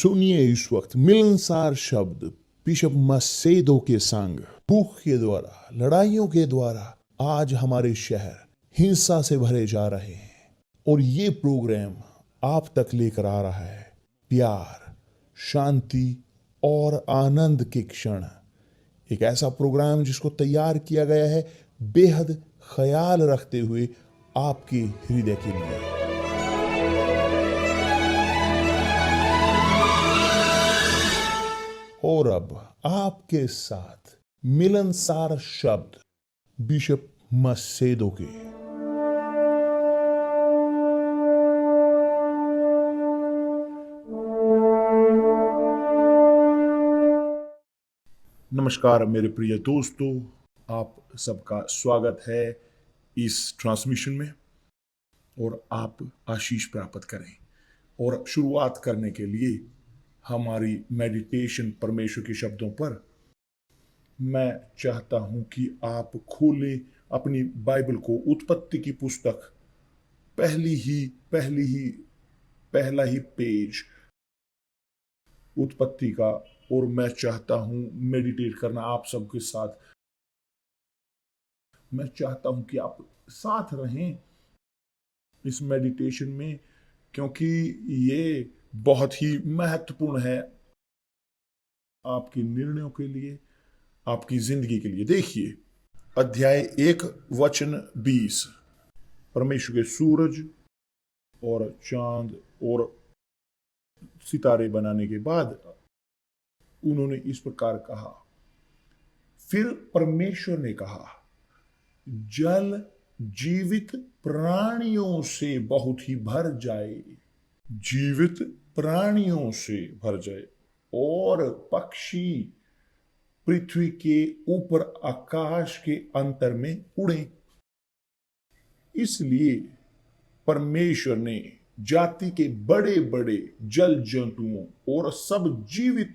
सुनिए इस वक्त मिलनसार शब्द बिशप मसेदो के संग। भूख के द्वारा, लड़ाइयों के द्वारा आज हमारे शहर हिंसा से भरे जा रहे हैं और ये प्रोग्राम आप तक लेकर आ रहा है प्यार, शांति और आनंद के क्षण। एक ऐसा प्रोग्राम जिसको तैयार किया गया है बेहद ख्याल रखते हुए आपके हृदय के लिए। और अब आपके साथ मिलनसार शब्द बिशप मसेदो के। नमस्कार मेरे प्रिय दोस्तों, आप सबका स्वागत है इस ट्रांसमिशन में और आप आशीष प्राप्त करें। और शुरुआत करने के लिए हमारी मेडिटेशन परमेश्वर के शब्दों पर मैं चाहता हूं कि आप खोलें अपनी बाइबल को उत्पत्ति की पुस्तक पहला ही पेज उत्पत्ति का। और मैं चाहता हूं मेडिटेट करना आप सबके साथ। मैं चाहता हूं कि आप साथ रहें इस मेडिटेशन में, क्योंकि ये बहुत ही महत्वपूर्ण है आपके निर्णयों के लिए, आपकी जिंदगी के लिए। देखिए अध्याय 1 वचन 20। परमेश्वर के सूरज और चांद और सितारे बनाने के बाद उन्होंने इस प्रकार कहा, फिर परमेश्वर ने कहा, जल जीवित प्राणियों से बहुत ही भर जाए, जीवित प्राणियों से भर जाए और पक्षी पृथ्वी के ऊपर आकाश के अंतर में उड़े। इसलिए परमेश्वर ने जाति के बड़े बड़े जल जंतुओं और सब जीवित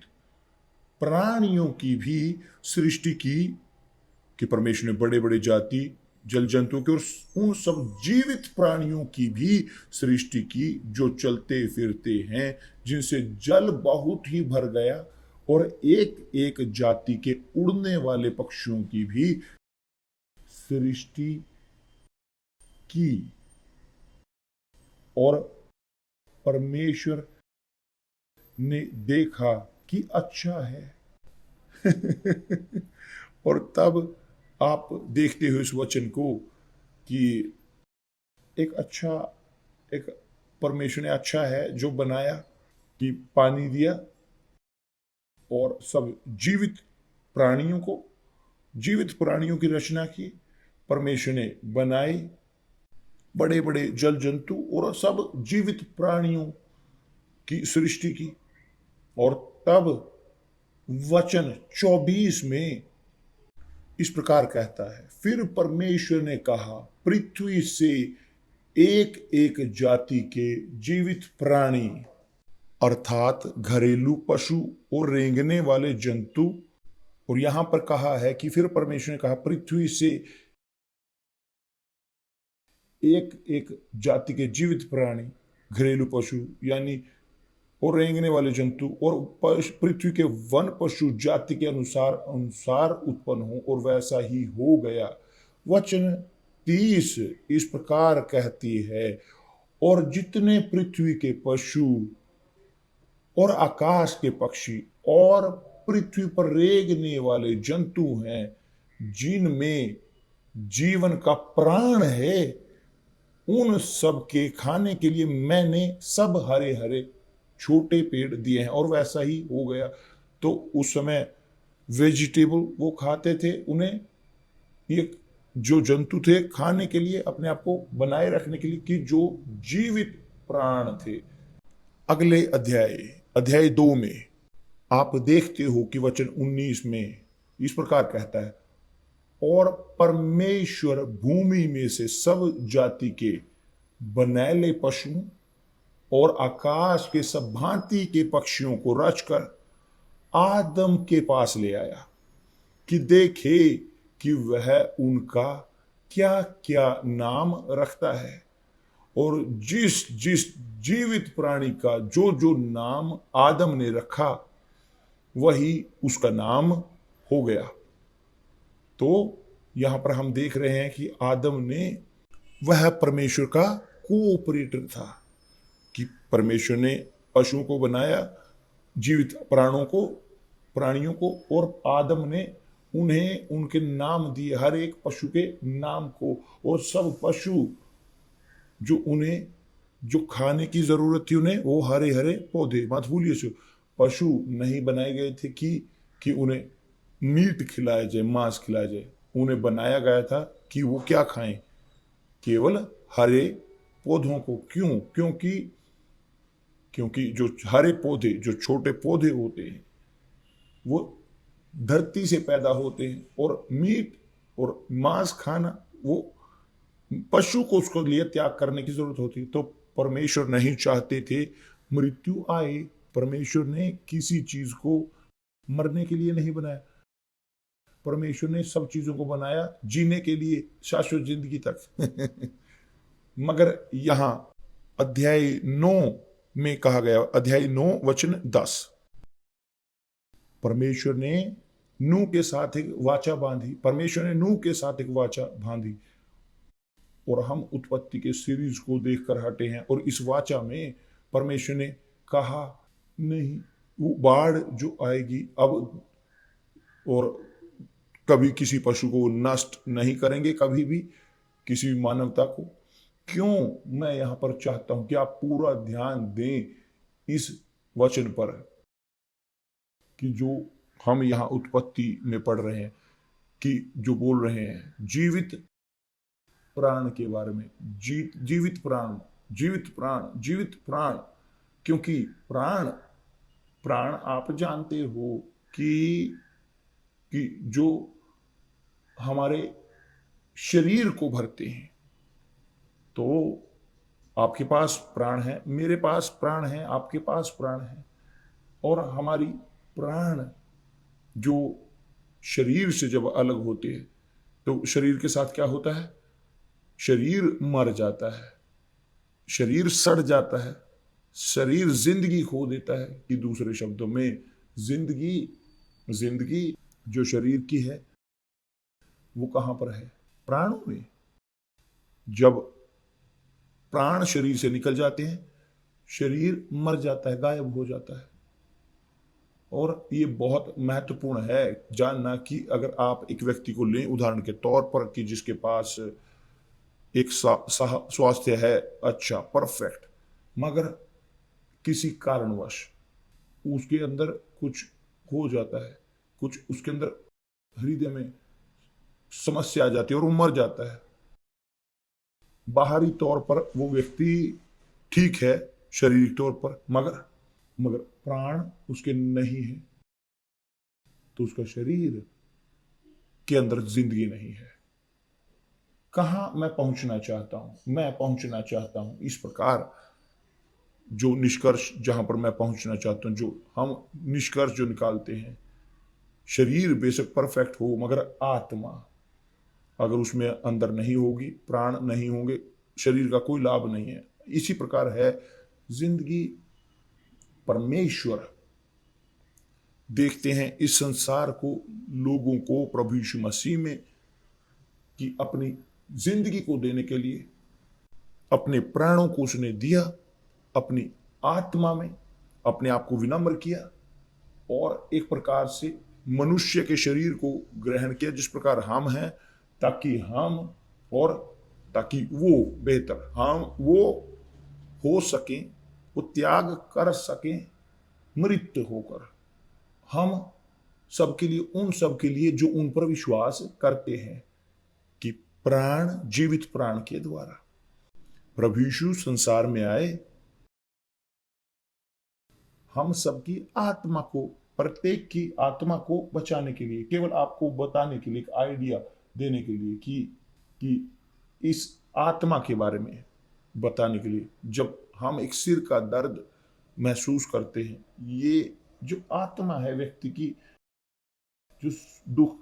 प्राणियों की भी सृष्टि की। कि परमेश्वर ने बड़े बड़े जाति जल जंतुओं के और उन सब जीवित प्राणियों की भी सृष्टि की जो चलते फिरते हैं, जिनसे जल बहुत ही भर गया, और एक एक जाति के उड़ने वाले पक्षियों की भी सृष्टि की। और परमेश्वर ने देखा कि अच्छा है। और तब आप देखते हो इस वचन को कि एक परमेश्वर ने अच्छा है जो बनाया, कि पानी दिया और सब जीवित प्राणियों की रचना की। परमेश्वर ने बनाए बड़े बड़े जल जंतु और सब जीवित प्राणियों की सृष्टि की। और तब वचन 24 में इस प्रकार कहता है, फिर परमेश्वर ने कहा, पृथ्वी से एक एक जाति के जीवित प्राणी, अर्थात घरेलू पशु और रेंगने वाले जंतु। और यहां पर कहा है कि फिर परमेश्वर ने कहा, पृथ्वी से एक एक जाति के जीवित प्राणी, घरेलू पशु यानी और रेंगने वाले जंतु और पृथ्वी के वन पशु जाति के अनुसार उत्पन्न हो, और वैसा ही हो गया। वचन 30 इस प्रकार कहती है, और जितने पृथ्वी के पशु और आकाश के पक्षी और पृथ्वी पर रेंगने वाले जंतु हैं, जिनमें जीवन का प्राण है, उन सब के खाने के लिए मैंने सब हरे हरे छोटे पेड़ दिए हैं। और वैसा ही हो गया। तो उस समय वेजिटेबल वो खाते थे, उन्हें ये जो जंतु थे खाने के लिए, अपने आप को बनाए रखने के लिए, कि जो जीवित प्राण थे। अगले अध्याय 2 में आप देखते हो कि वचन 19 में इस प्रकार कहता है, और परमेश्वर भूमि में से सब जाति के बनैले पशु और आकाश के सब भांति के पक्षियों को रचकर आदम के पास ले आया, कि देखे कि वह उनका क्या क्या नाम रखता है। और जिस जिस जीवित प्राणी का जो जो नाम आदम ने रखा वही उसका नाम हो गया। तो यहां पर हम देख रहे हैं कि आदम ने वह परमेश्वर का कोऑपरेटर था कि परमेश्वर ने पशुओं को बनाया, जीवित प्राणियों को, और आदम ने उन्हें उनके नाम दिए, हर एक पशु के नाम को। और सब पशु जो उन्हें जो खाने की जरूरत थी उन्हें, वो हरे हरे पौधे, मत भूलिए सो, पशु नहीं बनाए गए थे कि उन्हें मीट खिलाया जाए, मांस खिलाया जाए। उन्हें बनाया गया था कि वो क्या खाएं, केवल हरे पौधों को। क्यों? क्योंकि जो हरे पौधे, जो छोटे पौधे होते हैं, वो धरती से पैदा होते हैं, और मीट और मांस खाना वो पशु को उसको लिए त्याग करने की जरूरत होती है। तो परमेश्वर नहीं चाहते थे मृत्यु आए। परमेश्वर ने किसी चीज को मरने के लिए नहीं बनाया। परमेश्वर ने सब चीजों को बनाया जीने के लिए, शाश्वत जिंदगी तक। मगर यहां अध्याय 9 में कहा गया, अध्याय 9 वचन 10, परमेश्वर ने नूह के साथ एक वाचा बांधी। परमेश्वर ने नूह के साथ एक वाचा बांधी। और हम उत्पत्ति के सीरीज को देखकर हटे हैं, और इस वाचा में परमेश्वर ने कहा नहीं, वो बाढ़ जो आएगी अब, और कभी किसी पशु को नष्ट नहीं करेंगे, कभी भी किसी भी मानवता को। क्यों? मैं यहां पर चाहता हूं कि आप पूरा ध्यान दें इस वचन पर, कि जो हम यहां उत्पत्ति में पढ़ रहे हैं, कि जो बोल रहे हैं जीवित प्राण के बारे में। जीवित प्राण, जीवित प्राण, जीवित प्राण। क्योंकि प्राण, प्राण आप जानते हो कि जो हमारे शरीर को भरते हैं। तो आपके पास प्राण है, मेरे पास प्राण है, आपके पास प्राण है। और हमारी प्राण जो शरीर से जब अलग होते हैं तो शरीर के साथ क्या होता है? शरीर मर जाता है, शरीर सड़ जाता है, शरीर जिंदगी खो देता है। कि दूसरे शब्दों में जिंदगी जो शरीर की है वो कहां पर है? प्राणों में। जब प्राण शरीर से निकल जाते हैं, शरीर मर जाता है, गायब हो जाता है। और ये बहुत महत्वपूर्ण है जानना कि अगर आप एक व्यक्ति को लें उदाहरण के तौर पर, कि जिसके पास एक स्वास्थ्य है अच्छा, परफेक्ट, मगर किसी कारणवश उसके अंदर कुछ हो जाता है, कुछ उसके अंदर हृदय में समस्या आ जाती है और वो मर जाता है। बाहरी तौर पर वो व्यक्ति ठीक है शारीरिक तौर पर, मगर प्राण उसके नहीं है, तो उसका शरीर के अंदर जिंदगी नहीं है। कहां मैं पहुंचना चाहता हूं? मैं पहुंचना चाहता हूं इस प्रकार, जो निष्कर्ष जहां पर मैं पहुंचना चाहता हूं, जो हम निष्कर्ष जो निकालते हैं, शरीर बेशक परफेक्ट हो, मगर आत्मा अगर उसमें अंदर नहीं होगी, प्राण नहीं होंगे, शरीर का कोई लाभ नहीं है। इसी प्रकार है जिंदगी। परमेश्वर देखते हैं इस संसार को, लोगों को प्रभु यीशु मसीह में, कि अपनी जिंदगी को देने के लिए अपने प्राणों को उसने दिया, अपनी आत्मा में अपने आप को विनम्र किया, और एक प्रकार से मनुष्य के शरीर को ग्रहण किया जिस प्रकार हम हैं, ताकि हम और ताकि वो बेहतर हम वो हो सकें, वो त्याग कर सकें मृत होकर, हम सबके लिए, उन सबके लिए जो उन पर विश्वास करते हैं, कि प्राण, जीवित प्राण के द्वारा प्रभु यीशु संसार में आए हम सबकी आत्मा को, प्रत्येक की आत्मा को बचाने के लिए, केवल आपको बताने के लिए, एक आइडिया देने के लिए, कि इस आत्मा के बारे में बताने के लिए। जब हम एक सिर का दर्द महसूस करते हैं, ये जो आत्मा है व्यक्ति की, जो दुख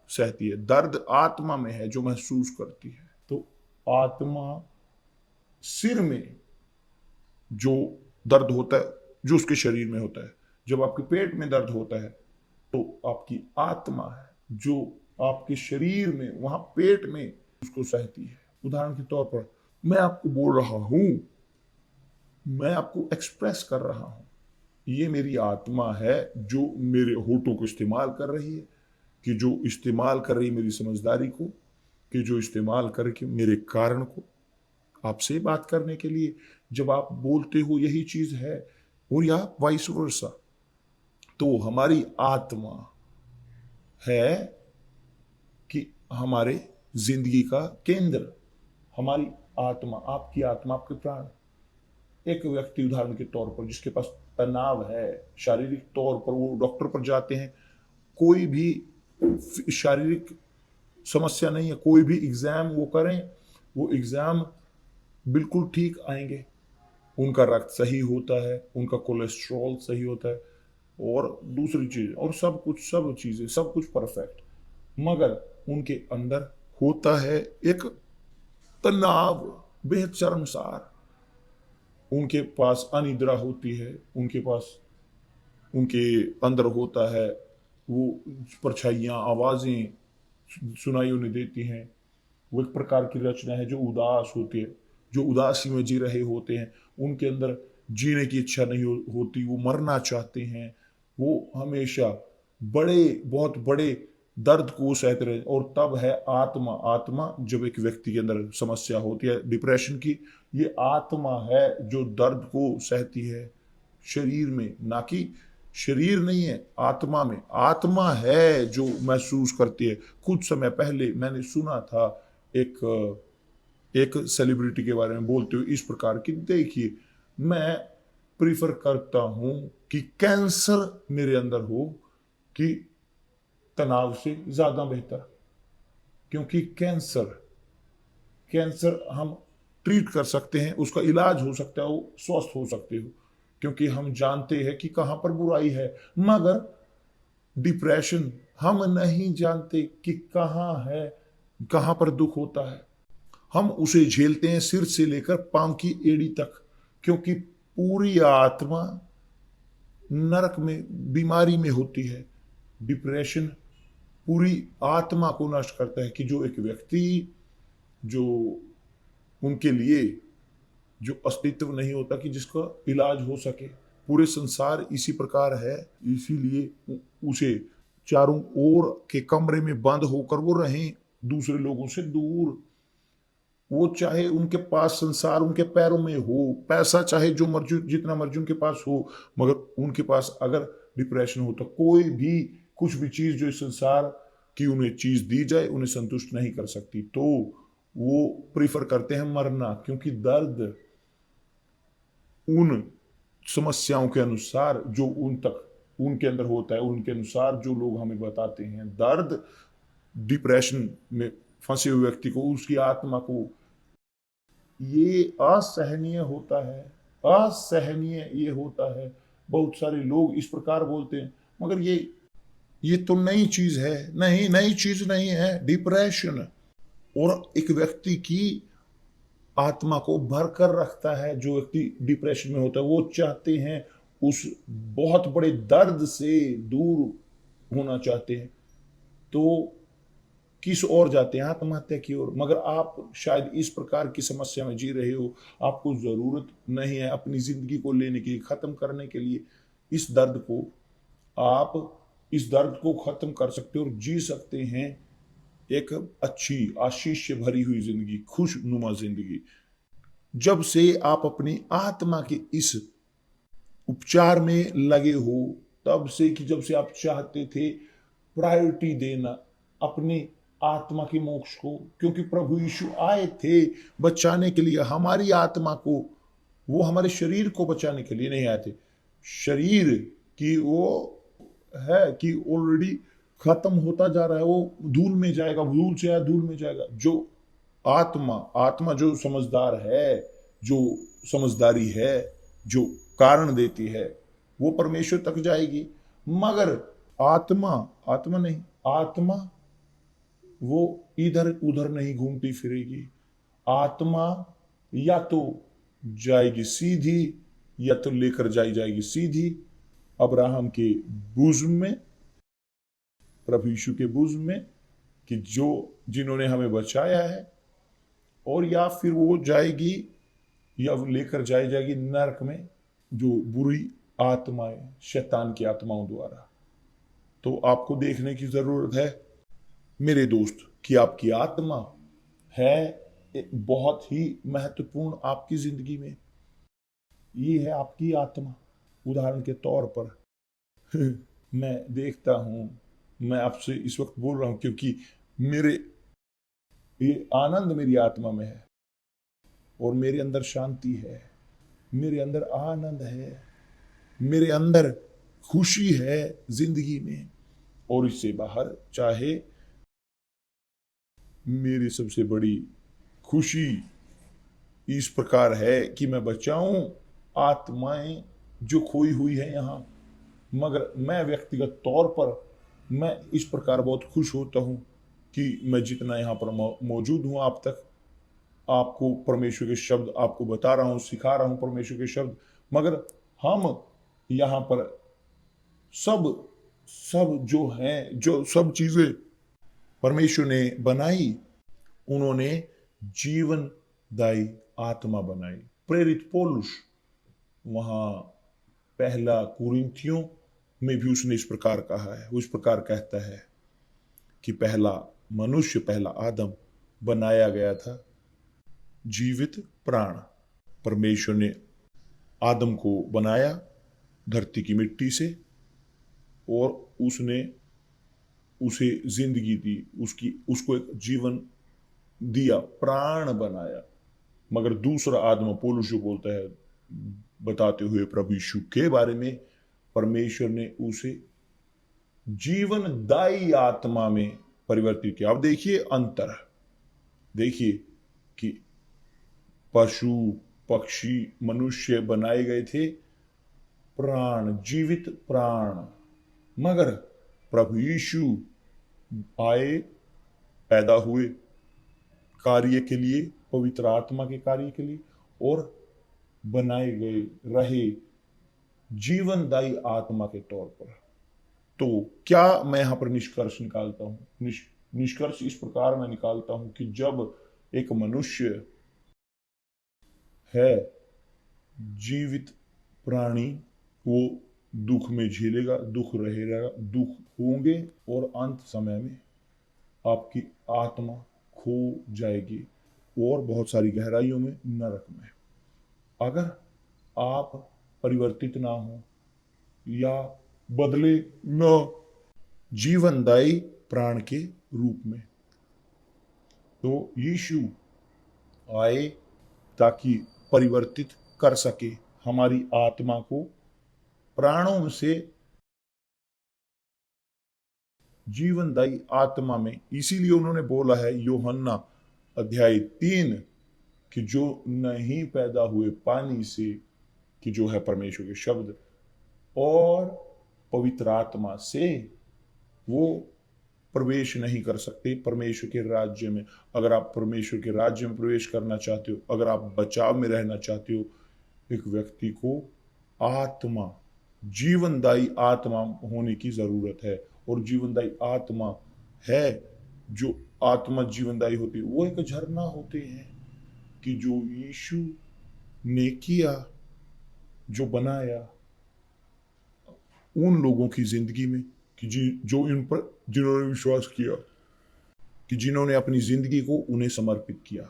सहती है, दर्द आत्मा में है जो महसूस करती है। तो आत्मा सिर में जो दर्द होता है, जो उसके शरीर में होता है, जब आपके पेट में दर्द होता है तो आपकी आत्मा है जो आपके शरीर में, वहां पेट में उसको सहती है। उदाहरण के तौर पर मैं आपको बोल रहा हूं, मैं आपको एक्सप्रेस कर रहा हूं, ये मेरी आत्मा है जो मेरे होठों को इस्तेमाल कर रही है, कि जो इस्तेमाल कर रही है मेरी समझदारी को, कि जो इस्तेमाल करके मेरे कारण को आपसे बात करने के लिए जब आप बोलते हो यही चीज है, और या वाइस वर्सा। तो हमारी आत्मा है कि हमारे जिंदगी का केंद्र, हमारी आत्मा, आपकी आत्मा, आपके प्राण। एक व्यक्ति उदाहरण के तौर पर जिसके पास तनाव है, शारीरिक तौर पर वो डॉक्टर पर जाते हैं, कोई भी शारीरिक समस्या नहीं है, कोई भी एग्जाम वो करें, वो एग्जाम बिल्कुल ठीक आएंगे, उनका रक्त सही होता है, उनका कोलेस्ट्रॉल सही होता है, और दूसरी चीज, और सब कुछ, सब चीजें, सब कुछ परफेक्ट। मगर उनके अंदर होता है एक तनाव बेहद शर्मसार, उनके पास अनिद्रा होती है, उनके पास, उनके अंदर होता है वो परछाइयाँ, आवाजें सुनाई उन्हें देती हैं। वो एक प्रकार की रचना है जो उदास होती है, जो उदासी में जी रहे होते हैं, उनके अंदर जीने की इच्छा नहीं होती, वो मरना चाहते हैं, वो हमेशा बड़े, बहुत बड़े दर्द को सहते रहे। और तब है आत्मा। आत्मा जब एक व्यक्ति के अंदर समस्या होती है डिप्रेशन की, ये आत्मा है जो दर्द को सहती है शरीर में, ना कि शरीर नहीं है, आत्मा में। आत्मा है जो महसूस करती है। कुछ समय पहले मैंने सुना था एक एक सेलिब्रिटी के बारे में बोलते हुए इस प्रकार की, देखिए मैं प्रीफर करता हूं कि कैंसर मेरे अंदर हो कि तनाव से ज्यादा बेहतर, क्योंकि कैंसर, कैंसर हम ट्रीट कर सकते हैं, उसका इलाज हो सकता है, वो स्वस्थ हो सकते हो, क्योंकि हम जानते हैं कि कहां पर बुराई है। मगर डिप्रेशन हम नहीं जानते कि कहां है, कहां पर दुख होता है। हम उसे झेलते हैं सिर से लेकर पांव की एड़ी तक, क्योंकि पूरी आत्मा नरक में, बीमारी में होती है। डिप्रेशन पूरी आत्मा को नष्ट करता है, कि जो एक व्यक्ति, जो उनके लिए जो अस्तित्व नहीं होता कि जिसका इलाज हो सके। पूरे संसार इसी प्रकार है, इसीलिए उसे चारों ओर के कमरे में बंद होकर वो रहें, दूसरे लोगों से दूर। वो चाहे उनके पास संसार उनके पैरों में हो, पैसा चाहे जो मर्जी, जितना मर्जी उनके पास हो, मगर उनके पास अगर डिप्रेशन हो तो कोई भी, कुछ भी चीज जो इस संसार की उन्हें चीज दी जाए उन्हें संतुष्ट नहीं कर सकती। तो वो प्रीफर करते हैं मरना, क्योंकि दर्द उन समस्याओं के अनुसार जो उन तक, उनके अंदर होता है, उनके अनुसार जो लोग हमें बताते हैं, दर्द डिप्रेशन में फंसे हुए व्यक्ति को, उसकी आत्मा को ये असहनीय होता है, असहनीय ये होता है। बहुत सारे लोग इस प्रकार बोलते हैं, मगर ये तो नई चीज है। नहीं, नई चीज नहीं है डिप्रेशन। और एक व्यक्ति की आत्मा को भर कर रखता है। जो व्यक्ति डिप्रेशन में होता है वो चाहते हैं उस बहुत बड़े दर्द से दूर होना चाहते हैं, तो किस ओर जाते हैं, आत्महत्या की ओर। मगर आप शायद इस प्रकार की समस्या में जी रहे हो, आपको जरूरत नहीं है अपनी जिंदगी को लेने की, खत्म करने के लिए। इस दर्द को, आप इस दर्द को खत्म कर सकते हो और जी सकते हैं एक अच्छी, आशीष से भरी हुई जिंदगी, खुशनुमा जिंदगी। जब से आप अपनी आत्मा के इस उपचार में लगे हो, तब से, कि जब से आप चाहते थे प्रायोरिटी देना अपनी आत्मा के मोक्ष को, क्योंकि प्रभु यीशु आए थे बचाने के लिए हमारी आत्मा को। वो हमारे शरीर को बचाने के लिए नहीं आए थे। शरीर की वो है कि ऑलरेडी खत्म होता जा रहा है, वो धूल में जाएगा, धूल से आया धूल में जाएगा। जो आत्मा, आत्मा जो समझदार है, जो समझदारी है, जो कारण देती है, वो परमेश्वर तक जाएगी। मगर आत्मा, आत्मा नहीं, आत्मा वो इधर उधर नहीं घूमती फिरेगी। आत्मा या तो जाएगी सीधी, या तो लेकर जाएगी सीधी अब्राहम के बुज़्म में, प्रभु यीशु के बुज़्म में, कि जो जिन्होंने हमें बचाया है, और या फिर वो जाएगी या लेकर जाएगी नरक में, जो बुरी आत्माएं, शैतान की आत्माओं द्वारा। तो आपको देखने की जरूरत है मेरे दोस्त कि आपकी आत्मा है एक बहुत ही महत्वपूर्ण आपकी जिंदगी में। ये है आपकी आत्मा। उदाहरण के तौर पर मैं देखता हूं, मैं आपसे इस वक्त बोल रहा हूं क्योंकि मेरे ये आनंद मेरी आत्मा में है, और मेरे अंदर शांति है, मेरे अंदर आनंद है, मेरे अंदर खुशी है जिंदगी में। और इससे बाहर चाहे मेरी सबसे बड़ी खुशी इस प्रकार है कि मैं बचाऊं आत्माएं जो खोई हुई है यहाँ। मगर मैं व्यक्तिगत तौर पर मैं इस प्रकार बहुत खुश होता हूं कि मैं जितना यहाँ पर मौजूद हूं आप तक आपको परमेश्वर के शब्द आपको बता रहा हूं, सिखा रहा हूं परमेश्वर के शब्द। मगर हम यहाँ पर सब सब जो हैं, जो सब चीजें परमेश्वर ने बनाई, उन्होंने जीवनदायी आत्मा बनाई। प्रेरित पौलुस वहां पहला कुरिन्थियों में भी उसने इस प्रकार कहा है, उस प्रकार कहता है कि पहला मनुष्य, पहला आदम बनाया गया था जीवित प्राण। परमेश्वर ने आदम को बनाया धरती की मिट्टी से, और उसने उसे जिंदगी दी, उसको एक जीवन दिया, प्राण बनाया। मगर दूसरा आदम पौलुस जो बोलता है, बताते हुए प्रभु यीशु के बारे में, परमेश्वर ने उसे जीवनदायी आत्मा में परिवर्तित किया। अब देखिए अंतर, देखिए कि पशु, पक्षी, मनुष्य बनाए गए थे प्राण, जीवित प्राण, मगर प्रभु यीशु आए, पैदा हुए कार्य के लिए, पवित्र आत्मा के कार्य के लिए, और बनाए गए रहे जीवनदायी आत्मा के तौर पर। तो क्या मैं यहां पर निष्कर्ष निकालता हूं? निष्कर्ष इस प्रकार मैं निकालता हूं कि जब एक मनुष्य है जीवित प्राणी, वो दुख में झेलेगा, दुख रहेगा, दुख होंगे, और अंत समय में आपकी आत्मा खो जाएगी और बहुत सारी गहराइयों में, नरक में। अगर आप परिवर्तित ना हो या बदले न जीवनदायी प्राण के रूप में, तो यीशु आए ताकि परिवर्तित कर सके हमारी आत्मा को प्राणों से जीवनदायी आत्मा में। इसीलिए उन्होंने बोला है यूहन्ना अध्याय 3 कि जो नहीं पैदा हुए पानी से, कि जो है परमेश्वर के शब्द और पवित्र आत्मा से, वो प्रवेश नहीं कर सकते परमेश्वर के राज्य में। अगर आप परमेश्वर के राज्य में प्रवेश करना चाहते हो, अगर आप बचाव में रहना चाहते हो, एक व्यक्ति को आत्मा, जीवनदायी आत्मा होने की जरूरत है। और जीवनदायी आत्मा है, जो आत्मा जीवनदायी होती है, वो एक झरना होते हैं कि जो यीशु ने किया, जो बनाया उन लोगों की जिंदगी में, कि जो इन पर जिन्होंने विश्वास किया, कि जिन्होंने अपनी जिंदगी को उन्हें समर्पित किया,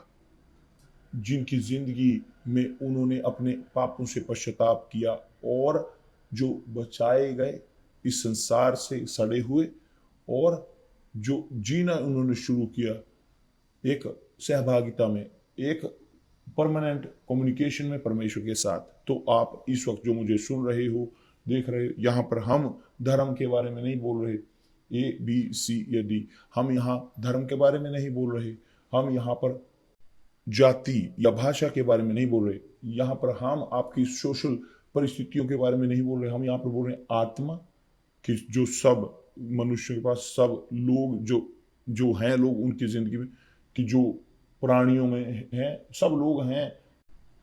जिनकी जिंदगी में उन्होंने अपने पापों से पश्चाताप किया, और जो बचाए गए इस संसार से सड़े हुए, और जो जीना उन्होंने शुरू किया एक सहभागिता में, एक परमानेंट कम्युनिकेशन में परमेश्वर के साथ। तो आप इस वक्त जो मुझे सुन रहे हो, देख रहे हो, यहाँ पर हम धर्म के बारे में नहीं बोल रहे, ABC या D, हम यहाँ धर्म के बारे में नहीं बोल रहे, हम यहाँ पर जाति या भाषा के बारे में नहीं बोल रहे, यहाँ पर हम आपकी सोशल परिस्थितियों के बारे में नहीं बोल रहे, हम यहाँ पर बोल रहे हैं आत्मा, कि जो सब मनुष्य के पास, सब लोग जो हैं लोग उनकी जिंदगी में, कि जो प्राणियों में हैं, सब लोग हैं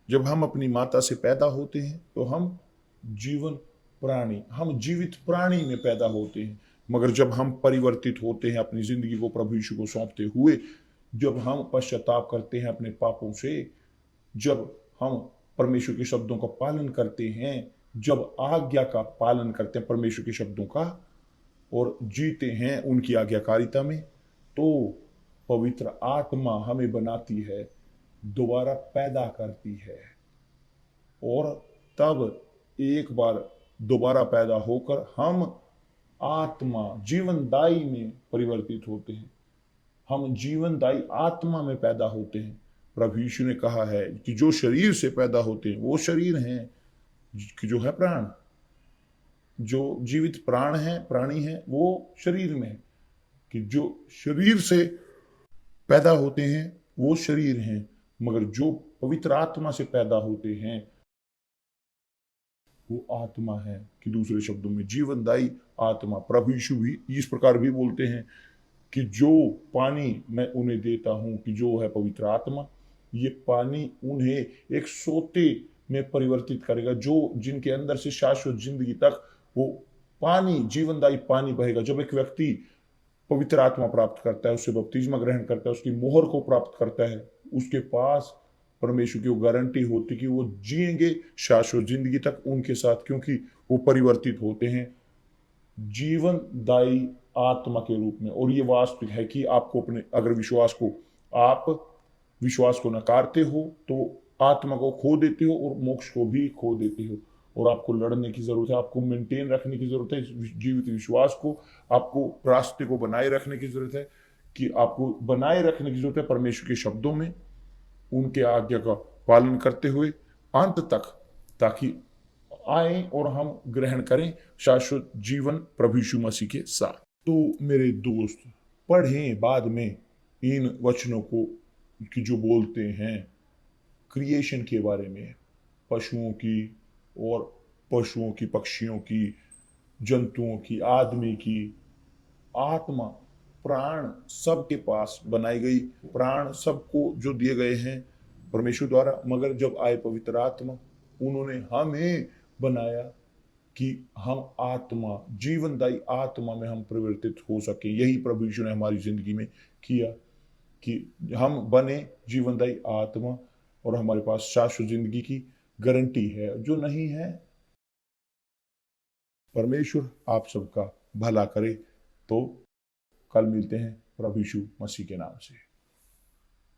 जब हम अपनी माता से पैदा होते हैं तो हम जीवन प्राणी, हम जीवित प्राणी में पैदा होते हैं। मगर जब हम परिवर्तित होते हैं अपनी जिंदगी को प्रभु यीशु को सौंपते हुए, जब हम पश्चाताप करते हैं अपने पापों से, जब हम परमेश्वर के शब्दों का पालन करते हैं, जब आज्ञा का पालन करते हैं परमेश्वर के शब्दों का और जीते हैं उनकी आज्ञाकारिता में, तो पवित्र आत्मा हमें बनाती है, दोबारा पैदा करती है। और तब एक बार दोबारा पैदा होकर हम आत्मा जीवनदायी में परिवर्तित होते हैं। हम जीवनदायी आत्मा में पैदा होते हैं। प्रभु यीशु ने कहा है कि जो शरीर से पैदा होते हैं वो शरीर हैं कि जो है प्राण, जो जीवित प्राण है, प्राणी है, वो शरीर में है। कि जो शरीर से पैदा होते हैं वो शरीर हैं, मगर जो पवित्र आत्मा से पैदा होते हैं वो आत्मा है। कि दूसरे शब्दों में जीवनदायी आत्मा। प्रभु यीशु भी इस प्रकार भी बोलते हैं कि जो पानी मैं उन्हें देता हूं, कि जो है पवित्र आत्मा, ये पानी उन्हें एक सोते में परिवर्तित करेगा, जो जिनके अंदर से शाश्वत जिंदगी तक वो पानी, जीवनदायी पानी बहेगा। जब एक व्यक्ति पवित्र आत्मा प्राप्त करता है, उससे बपतिस्मा ग्रहण करता है, उसकी मोहर को प्राप्त करता है, उसके पास परमेश्वर की वो गारंटी होती कि वो जिएंगे शाश्वत जिंदगी तक उनके साथ, क्योंकि वो परिवर्तित होते हैं जीवनदायी आत्मा के रूप में। और ये वास्तविक है कि आपको अपने, अगर आप विश्वास को नकारते हो तो आत्मा को खो देते हो और मोक्ष को भी खो देते हो। और आपको लड़ने की जरूरत है, आपको मेंटेन रखने की जरूरत है जीवित विश्वास को, आपको रास्ते को बनाए रखने की जरूरत है, कि आपको बनाए रखने की जरूरत है परमेश्वर के शब्दों में, उनके आज्ञा का पालन करते हुए अंत तक, ताकि आए और हम ग्रहण करें शाश्वत जीवन प्रभु यीशु मसीह के साथ। तो मेरे दोस्त, पढ़ें बाद में इन वचनों को कि जो बोलते हैं क्रिएशन के बारे में, पशुओं की और पक्षियों की, जंतुओं की, आदमी की। आत्मा, प्राण सबके पास बनाई गई, प्राण सबको जो दिए गए हैं परमेश्वर द्वारा। मगर जब आए पवित्र आत्मा, उन्होंने हमें बनाया कि हम आत्मा, जीवनदायी आत्मा में हम परिवर्तित हो सके। यही प्रभु यीशु ने हमारी जिंदगी में किया कि हम बने जीवनदायी आत्मा, और हमारे पास शाश्वत जिंदगी की गारंटी है। जो नहीं है, परमेश्वर आप सबका भला करे। तो कल मिलते हैं प्रभु यीशु मसीह के नाम से।